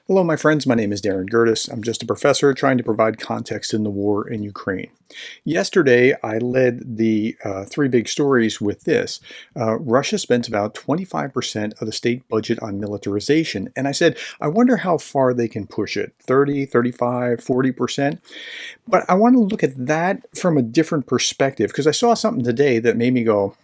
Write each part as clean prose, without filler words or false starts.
Hello, my friends. My name is Gerdes. I'm just a professor trying to provide context in the war in Ukraine. Yesterday, I led the three big stories with this. Russia spent about 25% of the state budget on militarization. And I said, I wonder how far they can push it, 30, 35, 40%. But I want to look at that from a different perspective because I saw something today that made me go,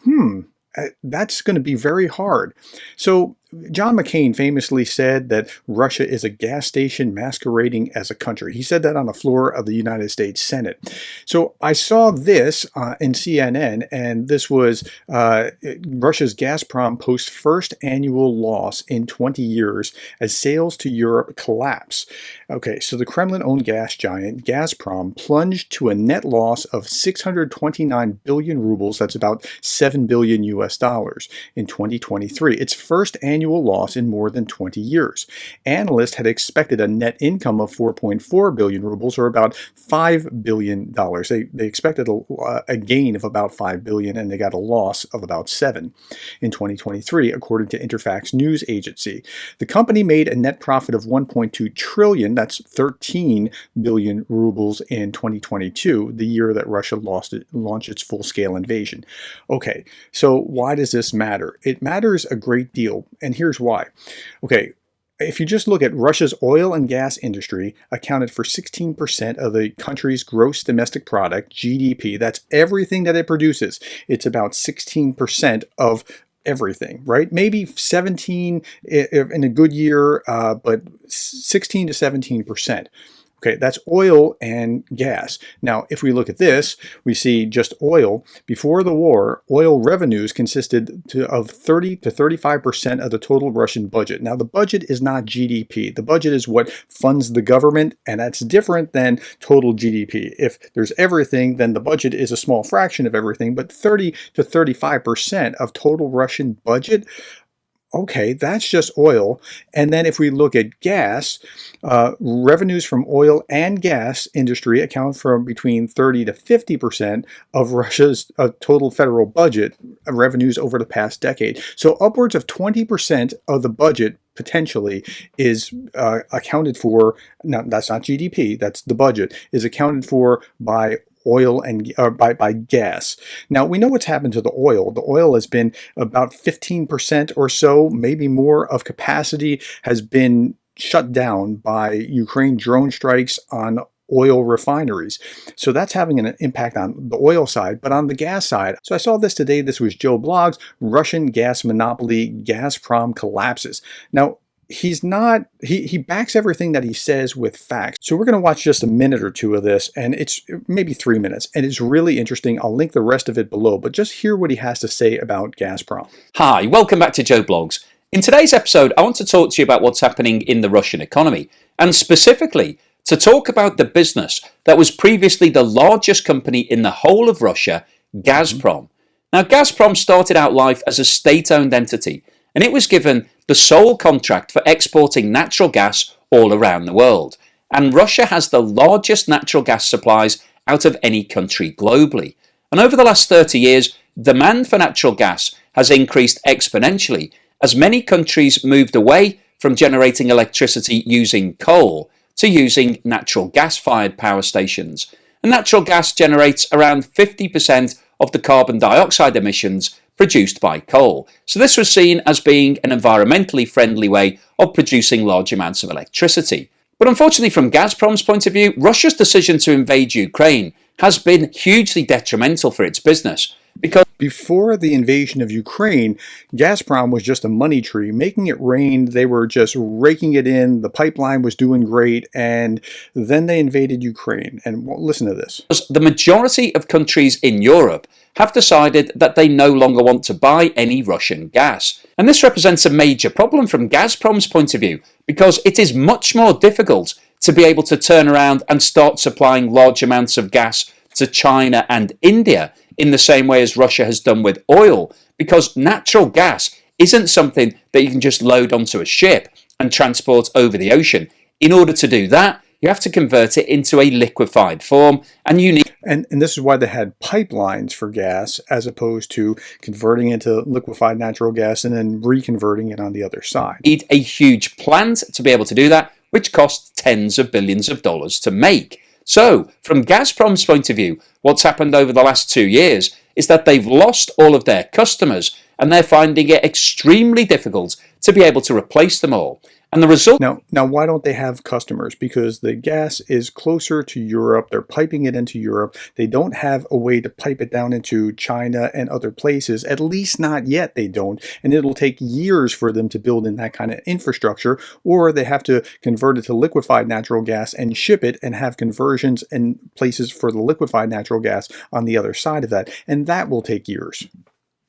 that's going to be very hard. So John McCain famously said that Russia is a gas station masquerading as a country. He said that on the floor of the United States Senate. So I saw this in CNN, and this was Russia's Gazprom posts first annual loss in 20 years as sales to Europe collapse. Okay, so the Kremlin-owned gas giant Gazprom plunged to a net loss of 629 billion rubles, that's about $7 billion US dollars, in 2023. Its first annual loss in more than 20 years. Analysts had expected a net income of 4.4 billion rubles, or about $5 billion. They expected a gain of about 5 billion, and they got a loss of about 7 in 2023, according to Interfax news agency. The company made a net profit of 1.2 trillion, that's 13 billion rubles in 2022, the year that Russia launched its full-scale invasion. Okay, so why does this matter? It matters a great deal, and here's why. Okay, if you just look at Russia's oil and gas industry, accounted for 16% of the country's gross domestic product, GDP. That's everything that it produces. It's about 16% of everything, right? Maybe 17 in a good year, but 16 to 17%. Okay, that's oil and gas. Now, if we look at this, we see just oil. Before the war, oil revenues consisted of 30 to 35% of the total Russian budget. Now, the budget is not GDP. The budget is what funds the government, and that's different than total GDP. If there's everything, then the budget is a small fraction of everything, but 30 to 35% of total Russian budget, okay, that's just oil. And then if we look at gas, revenues from oil and gas industry account for between 30 to 50% of Russia's total federal budget revenues over the past decade. So upwards of 20% of the budget potentially is accounted for. Now, that's not GDP, that's the budget, is accounted for by oil and by gas. Now, we know what's happened to the oil. The oil has been about 15% or so, maybe more, of capacity has been shut down by Ukraine drone strikes on oil refineries. So that's having an impact on the oil side, but on the gas side. So I saw this today. This was Joe Blogg's Russian gas monopoly, Gazprom collapses. Now, he backs everything that he says with facts. So we're going to watch just a minute or two of this, and it's maybe 3 minutes, and it's really interesting. I'll link the rest of it below, but just hear what he has to say about Gazprom. Hi, welcome back to Joe Blogs. In today's episode, I want to talk to you about what's happening in the Russian economy, and specifically to talk about the business that was previously the largest company in the whole of Russia, Gazprom. Now, Gazprom started out life as a state-owned entity, and it was given the sole contract for exporting natural gas all around the world. And Russia has the largest natural gas supplies out of any country globally. And over the last 30 years, demand for natural gas has increased exponentially as many countries moved away from generating electricity using coal to using natural gas-fired power stations. And natural gas generates around 50% of the carbon dioxide emissions produced by coal. So this was seen as being an environmentally friendly way of producing large amounts of electricity. But unfortunately, from Gazprom's point of view, Russia's decision to invade Ukraine has been hugely detrimental for its business, because before the invasion of Ukraine, Gazprom was just a money tree, making it rain. They were just raking it in. The pipeline was doing great, and then they invaded Ukraine. And listen to this. The majority of countries in Europe have decided that they no longer want to buy any Russian gas. And this represents a major problem from Gazprom's point of view, because it is much more difficult to be able to turn around and start supplying large amounts of gas to China and India in the same way as Russia has done with oil, because natural gas isn't something that you can just load onto a ship and transport over the ocean. In order to do that, you have to convert it into a liquefied form, and you And this is why they had pipelines for gas as opposed to converting into liquefied natural gas and then reconverting it on the other side. need a huge plant to be able to do that, which costs tens of billions of dollars to make. So, from Gazprom's point of view, what's happened over the last 2 years is that they've lost all of their customers and they're finding it extremely difficult to be able to replace them all. And the result... Now, why don't they have customers? Because the gas is closer to Europe. They're piping it into Europe. They don't have a way to pipe it down into China and other places. At least not yet, they don't. And it'll take years for them to build in that kind of infrastructure, or they have to convert it to liquefied natural gas and ship it and have conversions and places for the liquefied natural gas on the other side of that. And that will take years.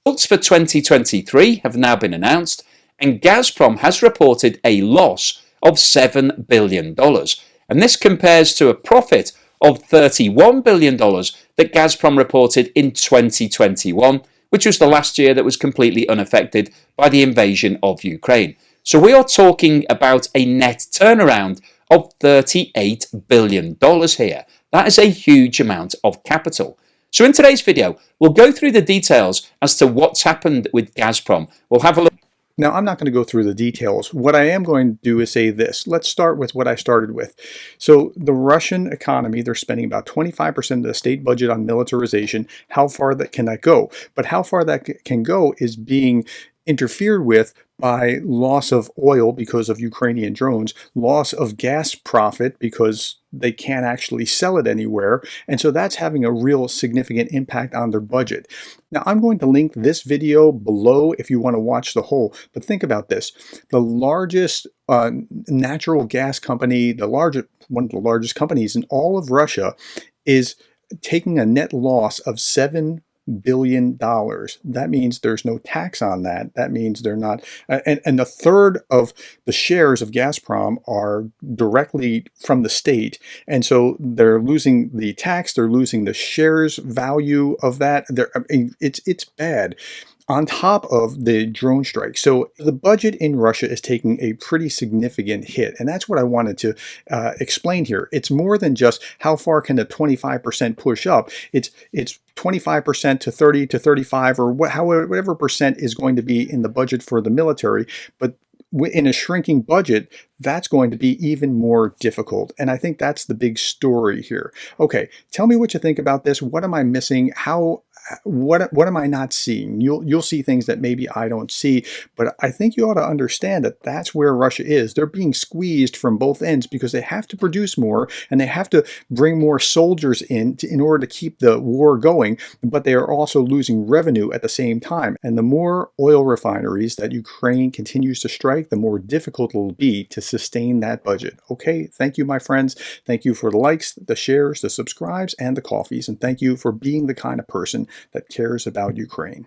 Results for 2023 have now been announced, and Gazprom has reported a loss of $7 billion. And this compares to a profit of $31 billion that Gazprom reported in 2021, which was the last year that was completely unaffected by the invasion of Ukraine. So we are talking about a net turnaround of $38 billion here. That is a huge amount of capital. So in today's video, we'll go through the details as to what's happened with Gazprom. We'll have a look. Now, I'm not going to go through the details. What I am going to do is say this. Let's start with what I started with. So the Russian economy, they're spending about 25% of the state budget on militarization. How far that can that go? But how far that can go is being interfered with by loss of oil because of Ukrainian drones, loss of gas profit because they can't actually sell it anywhere. And so that's having a real significant impact on their budget. Now, I'm going to link this video below if you want to watch the whole. But think about this. The largest natural gas company, one of the largest companies in all of Russia, is taking a net loss of $7 billion. That means there's no tax on that. That means they're not, and a third of the shares of Gazprom are directly from the state, and so they're losing the tax. They're losing the shares value of that. It's bad. On top of the drone strike. So the budget in Russia is taking a pretty significant hit. And that's what I wanted to explain here. It's more than just how far can the 25% push up. It's 25% to 30 to 35 or whatever percent is going to be in the budget for the military. But in a shrinking budget, that's going to be even more difficult. And I think that's the big story here. Okay, tell me what you think about this. What am I missing? What am I not seeing? You'll see things that maybe I don't see, but I think you ought to understand that that's where Russia is. They're being squeezed from both ends because they have to produce more and they have to bring more soldiers in order to keep the war going, but they are also losing revenue at the same time. And the more oil refineries that Ukraine continues to strike, the more difficult it will be to sustain that budget. Okay, thank you, my friends. Thank you for the likes, the shares, the subscribes, and the coffees. And thank you for being the kind of person that cares about Ukraine.